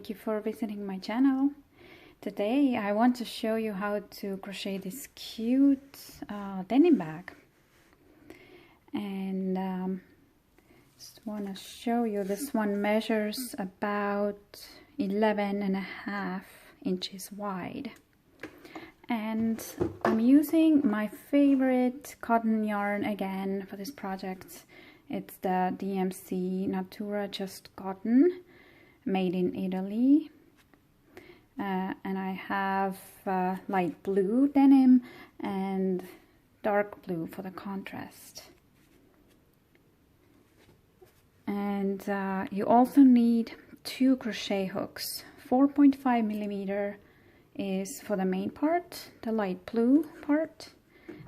thank you for visiting my channel. Today I want to show you how to crochet this cute denim bag. And just want to show you, this one measures about 11.5 inches wide. And I'm using my favorite cotton yarn again for this project. It's the DMC Natura Just Cotton, made in Italy. And I have light blue denim and dark blue for the contrast. And you also need 2 crochet hooks. 4.5 millimeter is for the main part, the light blue part,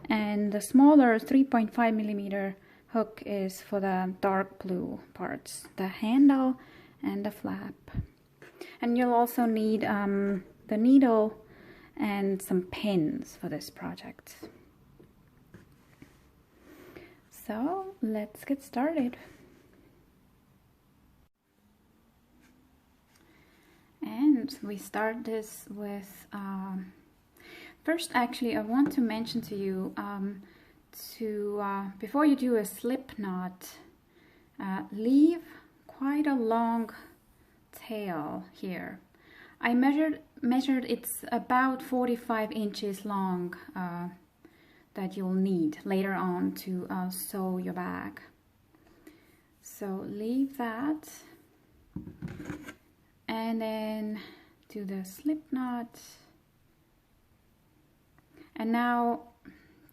and the smaller 3.5 millimeter hook is for the dark blue parts, the handle and the flap. And you'll also need the needle and some pins for this project. So let's get started. And we start this with, first actually I want to mention to you before you do a slip knot, leave quite a long tail here. I measured it's about 45 inches long that you'll need later on to sew your bag. So leave that. And then do the slip knot, and now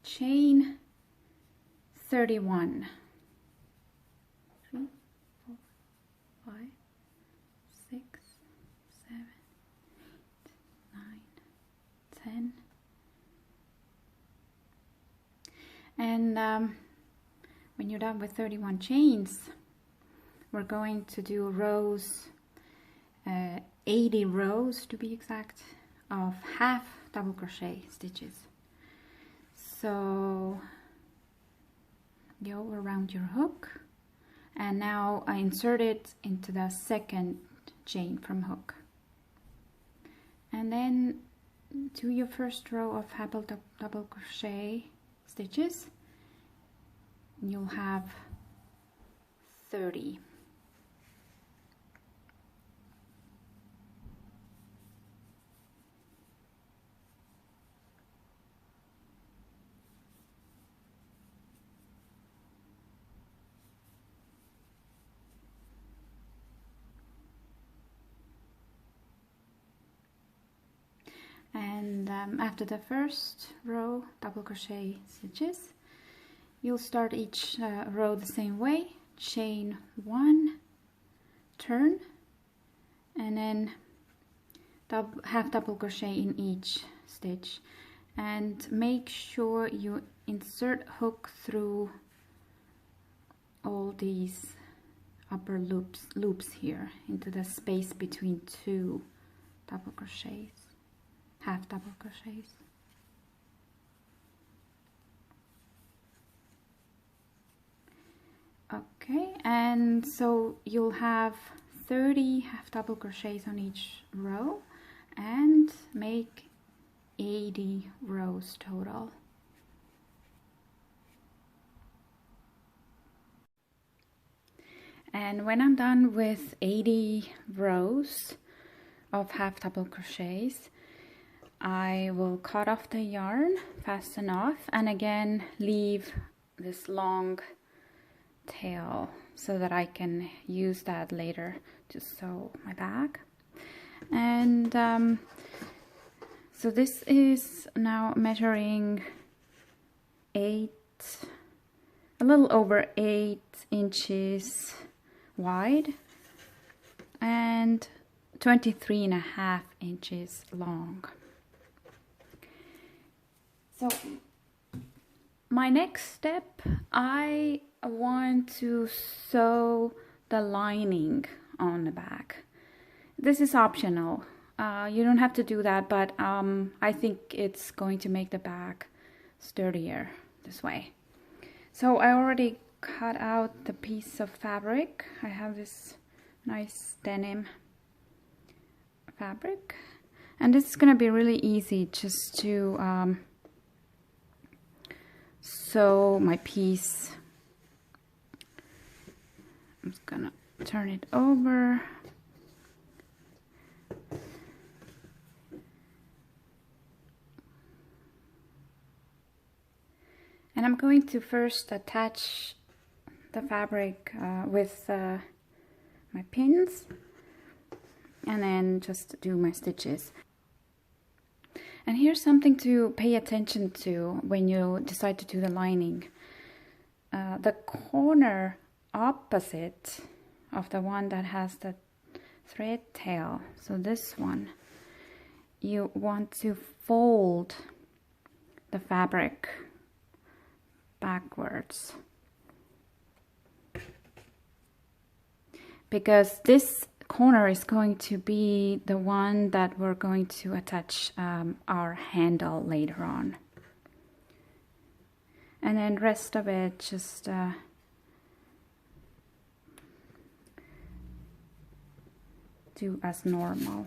chain 31. 3, 4, 5, 6, 7, 8, 9, 10. And when you're done with 31 chains, we're going to do rows, 80 rows to be exact, of half double crochet stitches. So go around your hook, and now I insert it into the second chain from hook, and then do your first row of half double crochet stitches. You'll have 30. And after the first row double crochet stitches, you'll start each row the same way. Chain 1, turn, and then half double crochet in each stitch, and make sure you insert hook through all these upper loops here into the space between 2 double crochets, half double crochets. Okay, and so you'll have 30 half double crochets on each row and make 80 rows total. And when I'm done with 80 rows of half double crochets, I will cut off the yarn, fasten off, and again leave this long tail so that I can use that later to sew my bag. And so this is now measuring a little over 8 inches wide and 23.5 inches long. So my next step, I want to sew the lining on the back. This is optional. You don't have to do that, but I think it's going to make the bag sturdier this way. So I already cut out the piece of fabric. I have this nice denim fabric, and this is going to be really easy just to sew my piece. I'm just gonna turn it over. And I'm going to first attach the fabric with my pins, and then just do my stitches. And here's something to pay attention to when you decide to do the lining. The corner opposite of the one that has the thread tail, so this one, you want to fold the fabric backwards, because this corner is going to be the one that we're going to attach our handle later on. And then rest of it just do as normal.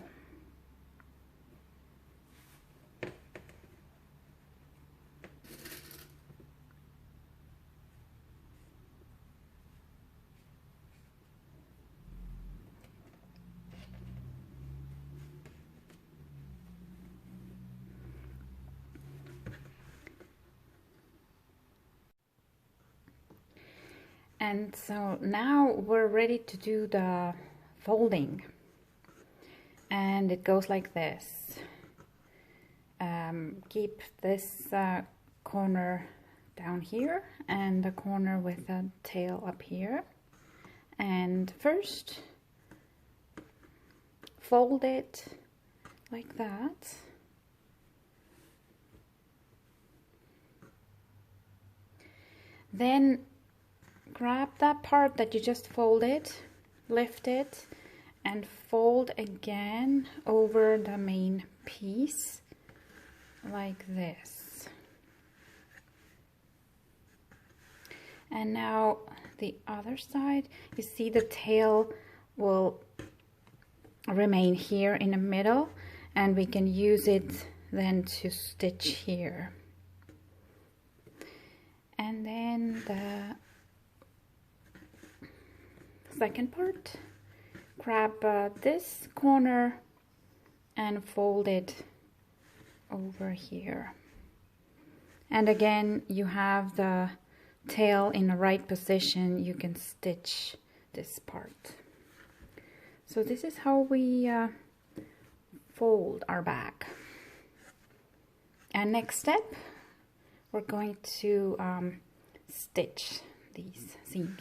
And so now we're ready to do the folding, and it goes like this. Keep this corner down here and the corner with the tail up here, and first fold it like that. Then grab that part that you just folded, lift it, and fold again over the main piece like this. And now the other side, you see the tail will remain here in the middle, and we can use it then to stitch here. And then the second part, grab this corner and fold it over here, and again you have the tail in the right position, you can stitch this part. So this is how we fold our bag. And next step, we're going to stitch these seams.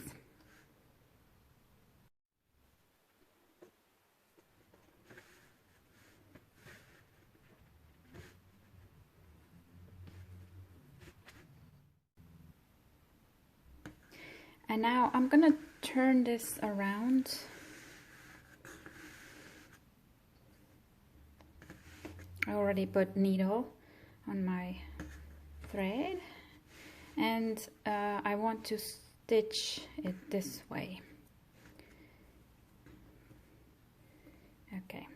And now I'm gonna turn this around. I already put needle on my thread, and I want to stitch it this way. Okay,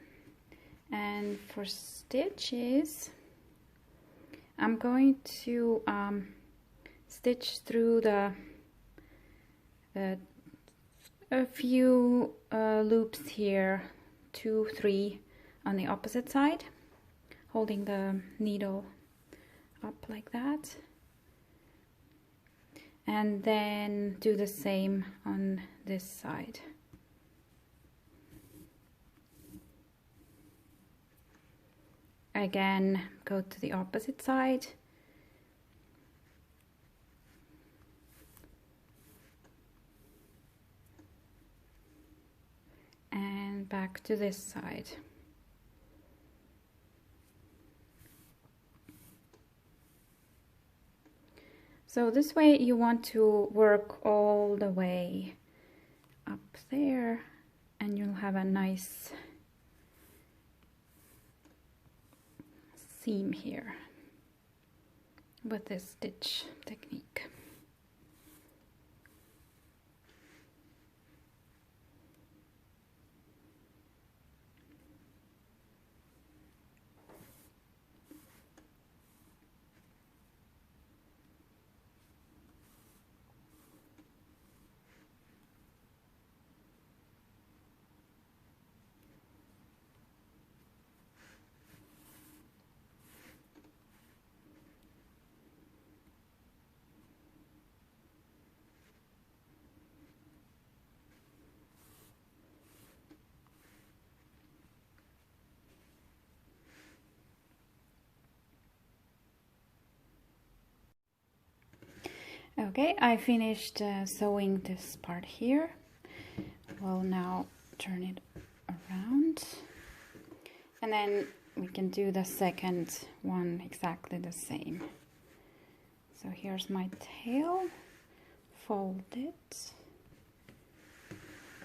and for stitches, I'm going to stitch through a few loops here, 2, 3 on the opposite side, holding the needle up like that, and then do the same on this side. Again, go to the opposite side, and back to this side. So this way you want to work all the way up there, and you'll have a nice seam here with this stitch technique. Okay, I finished sewing this part here. We'll now turn it around, and then we can do the second one exactly the same. So here's my tail, fold it,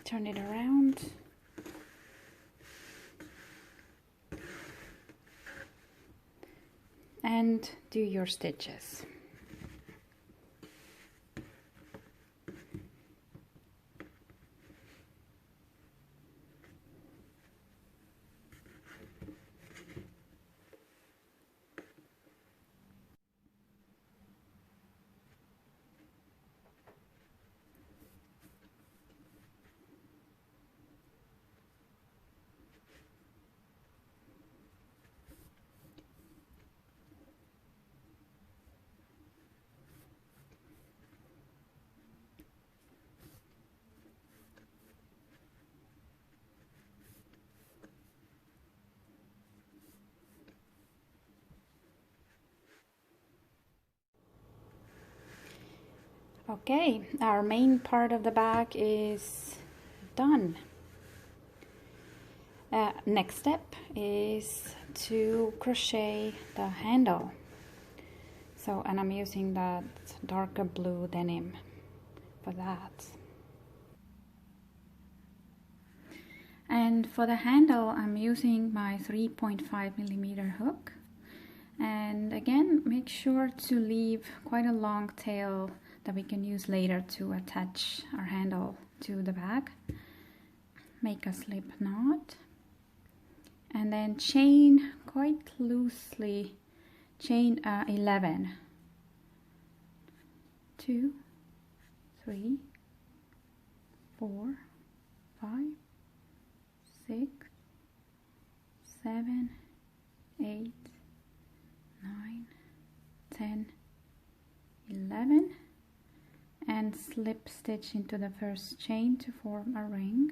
turn it around, and do your stitches. Okay, our main part of the bag is done. Next step is to crochet the handle. So, and I'm using that darker blue denim for that. And for the handle, I'm using my 3.5mm hook. And again, make sure to leave quite a long tail that we can use later to attach our handle to the bag. Make a slip knot, and then chain quite loosely, chain 11, 2, 3, 4, 5, 6, 7, 8, 9, 10, 11, and slip stitch into the first chain to form a ring.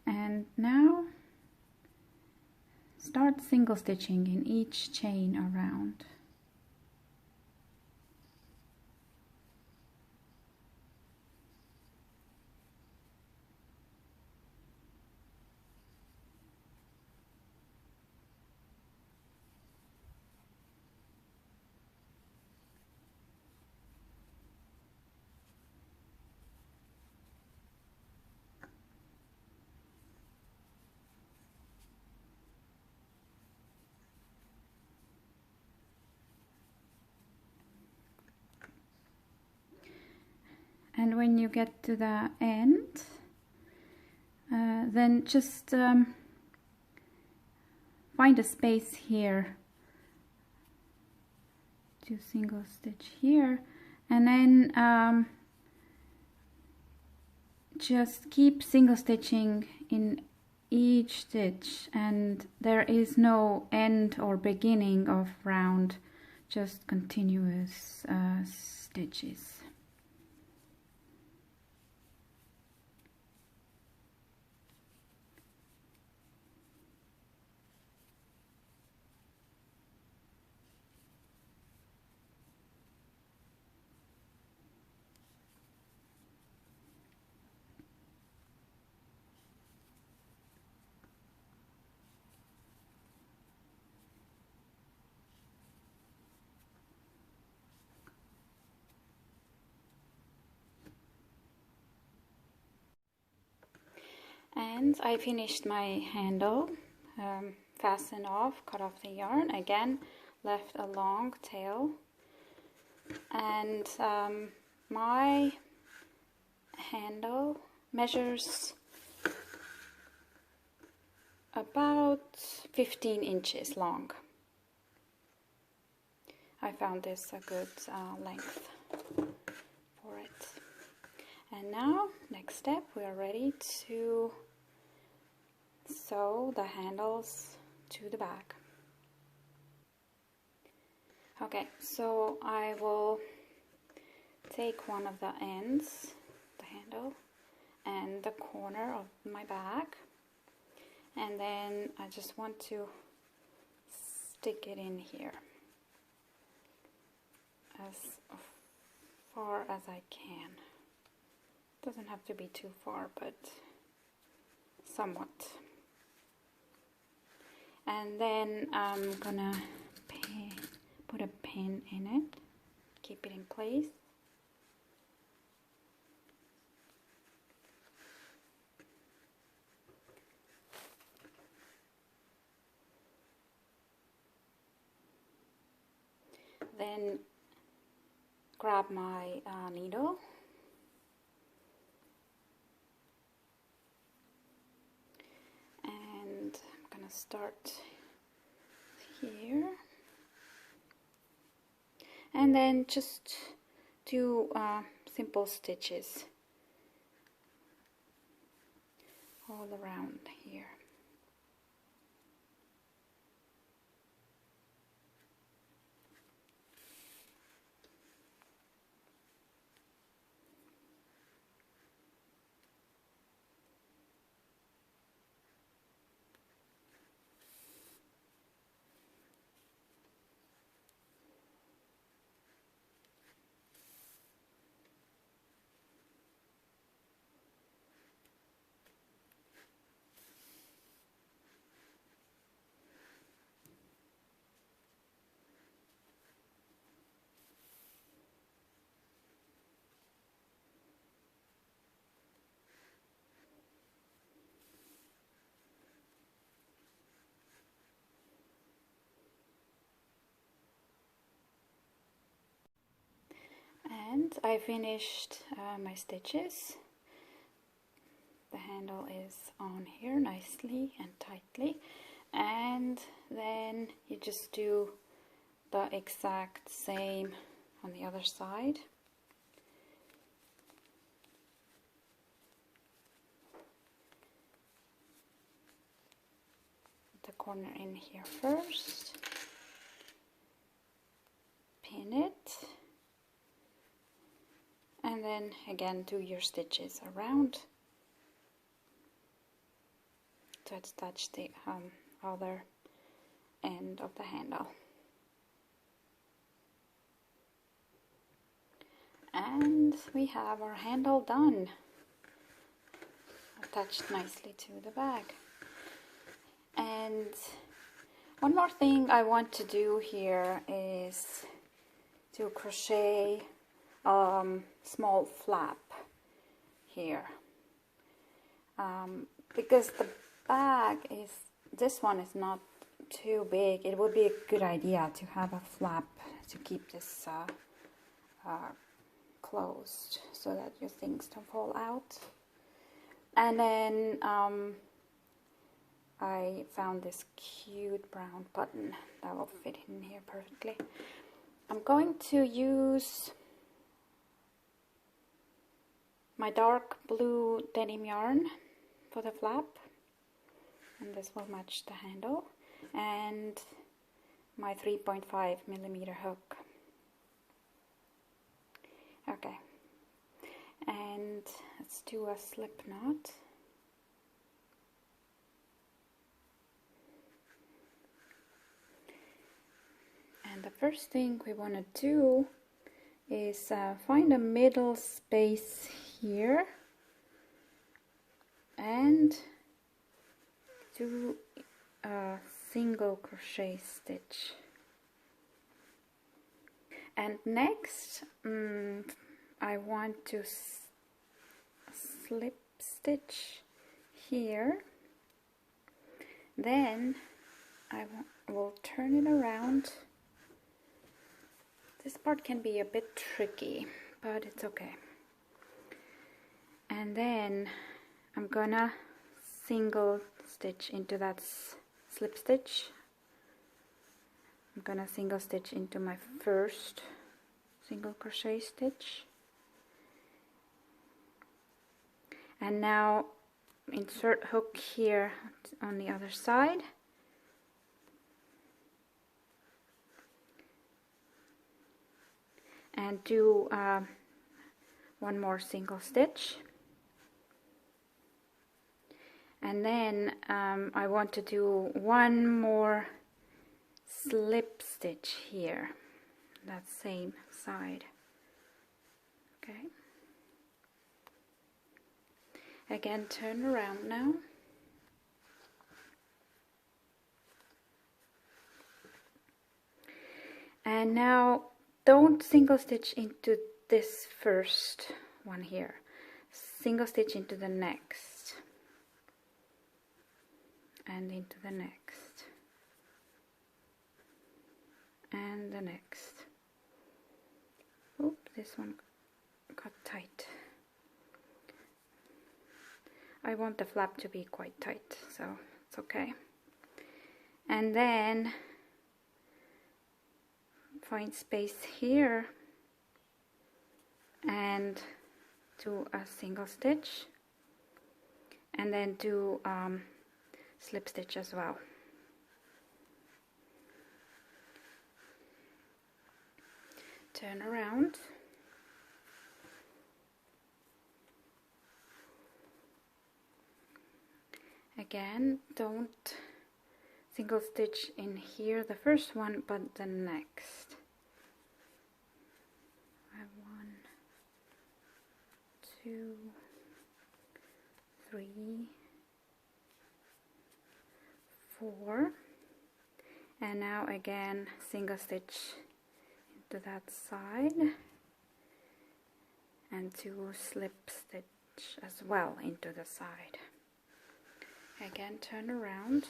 And now start single stitching in each chain around. And when you get to the end, then just find a space here to single stitch here, and then just keep single stitching in each stitch, and there is no end or beginning of round, just continuous stitches. And I finished my handle, fastened off, cut off the yarn, again left a long tail, and my handle measures about 15 inches long. I found this a good length for it. And now, next step, we are ready to sew the handles to the bag. Okay, so I will take one of the ends, the handle, and the corner of my bag, and then I just want to stick it in here as far as I can. Doesn't have to be too far, but somewhat. And then I'm gonna put a pin in it, keep it in place. Then grab my needle and I'm gonna start here and then just do simple stitches all around here. And I finished my stitches. The handle is on here nicely and tightly, and then you just do the exact same on the other side. Put the corner in here first, pin it, and then again do your stitches around to attach the other end of the handle. And we have our handle done, attached nicely to the bag. And one more thing I want to do here is to crochet small flap here, because the bag is, this one is not too big. It would be a good idea to have a flap to keep this closed so that your things don't fall out. And then I found this cute brown button that will fit in here perfectly. I'm going to use my dark blue denim yarn for the flap, and this will match the handle, and my 3.5mm hook. Okay, and let's do a slip knot. And the first thing we want to do is find a middle space here and do a single crochet stitch. And next I want to slip stitch here, then I will turn it around. This part can be a bit tricky, but it's okay. And then I'm gonna single stitch into that slip stitch. I'm gonna single stitch into my first single crochet stitch. And now insert hook here on the other side. And do one more single stitch, and then I want to do one more slip stitch here, that same side. Okay. Again, turn around now. And now don't single stitch into this first one here. Single stitch into the next. And into the next. And the next. Oops, this one got tight. I want the flap to be quite tight, so it's okay. And then find space here and do a single stitch, and then do slip stitch as well. Turn around. Again, don't single stitch in here, the first one, but the next. I have 1, 2, 3, 4, and now again single stitch into that side, and 2 slip stitch as well into the side. Again, turn around.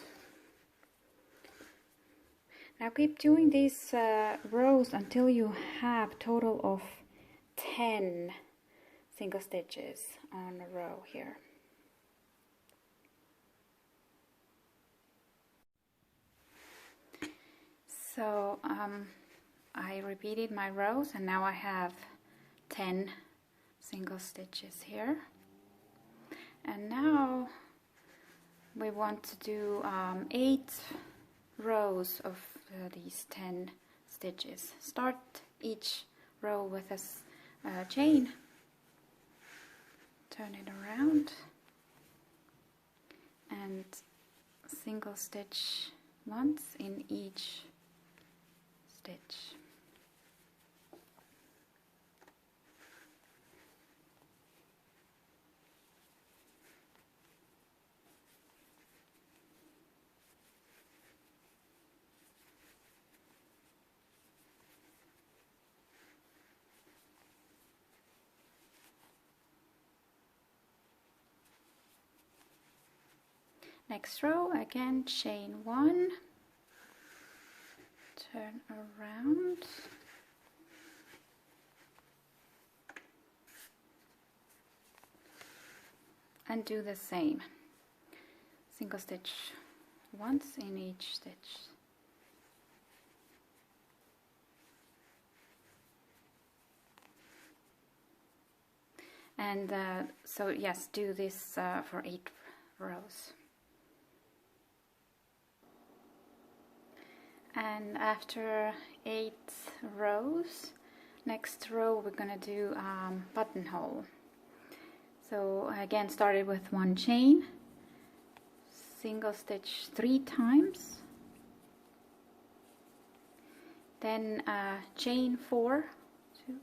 Now keep doing these rows until you have total of 10 single stitches on a row here. So I repeated my rows, and now I have 10 single stitches here. And now we want to do 8 rows of these 10 stitches. Start each row with a chain, turn it around, and single stitch once in each stitch. Next row, again chain 1, turn around, and do the same. Single stitch once in each stitch. And so yes, do this for 8 rows. And after 8 rows, next row we're gonna do buttonhole. So again, started with 1 chain, single stitch 3 times, then chain 4, 2,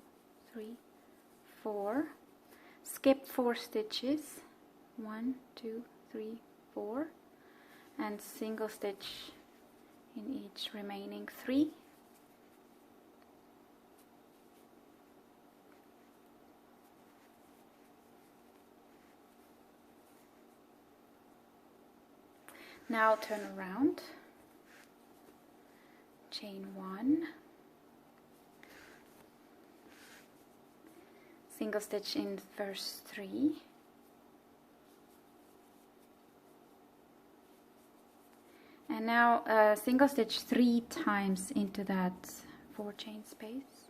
3, 4, skip 4 stitches, 1, 2, 3, 4, and single stitch in each remaining 3. Now turn around, chain 1, single stitch in first 3, and now single stitch 3 times into that 4 chain space,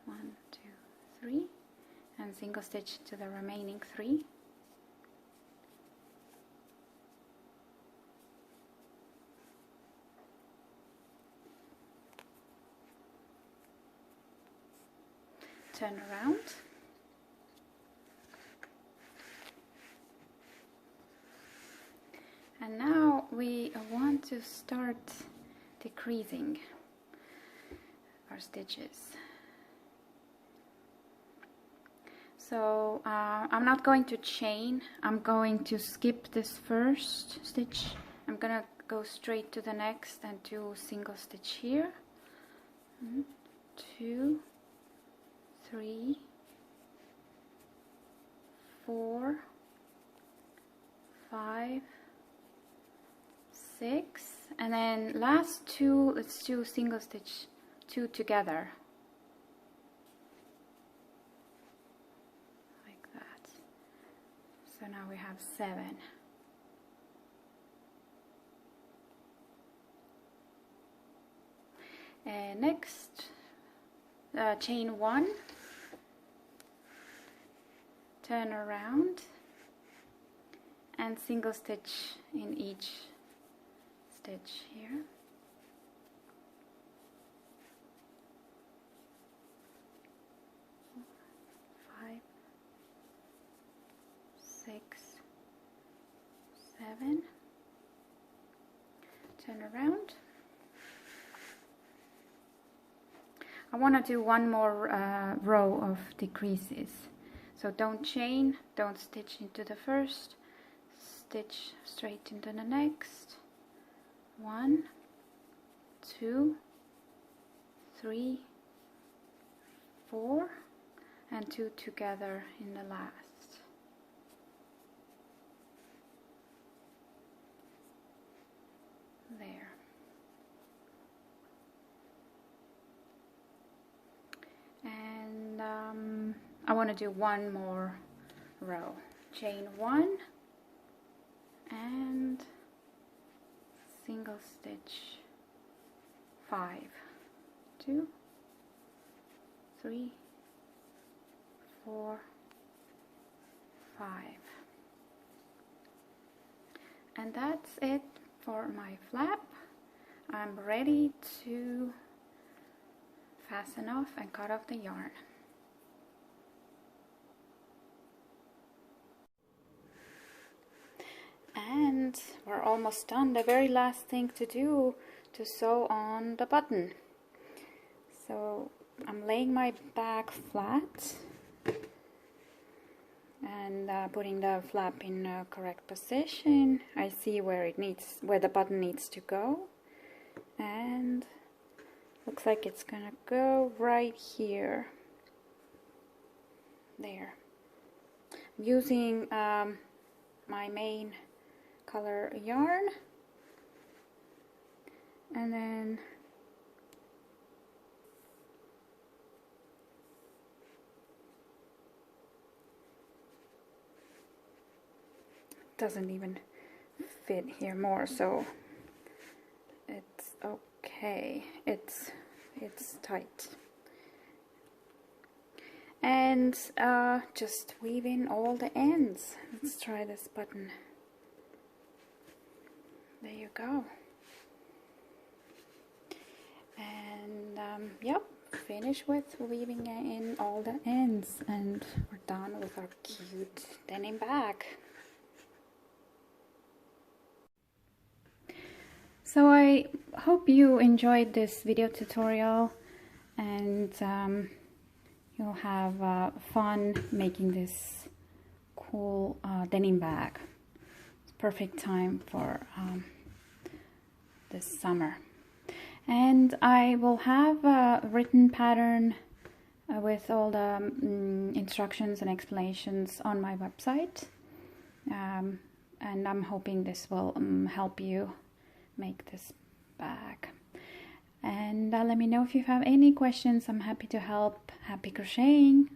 1, 2, 3, and single stitch to the remaining 3. Turn around, and now we want to start decreasing our stitches. So I'm not going to chain, I'm going to skip this first stitch. I'm gonna go straight to the next and do single stitch here. 2, 3, 4, 5, 6, and then last two, let's do single stitch 2 together, like that. So now we have 7. And next, chain 1, turn around, and single stitch in each stitch here. Five, 6, 7. Turn around. I want to do one more row of decreases. So don't chain, don't stitch into the first, stitch straight into the next. 1, 2, 3, 4, and 2 together in the last. There. And I want to do one more row. Chain 1 and single stitch 5, 2, 3, 4, 5. And that's it for my flap. I'm ready to fasten off and cut off the yarn. And we're almost done. The very last thing to do to sew on the button. So I'm laying my bag flat and putting the flap in a correct position. I see where the button needs to go, and looks like it's gonna go right here. There. I'm using my main color yarn, and then doesn't even fit here more, so it's okay. It's tight. And just weave in all the ends. Let's try this button. There you go. And yep, finish with weaving in all the ends, and we're done with our cute denim bag. So I hope you enjoyed this video tutorial, and you'll have fun making this cool denim bag. It's perfect time for this summer. And I will have a written pattern with all the instructions and explanations on my website, and I'm hoping this will help you make this bag. And let me know if you have any questions. I'm happy to help. Happy crocheting!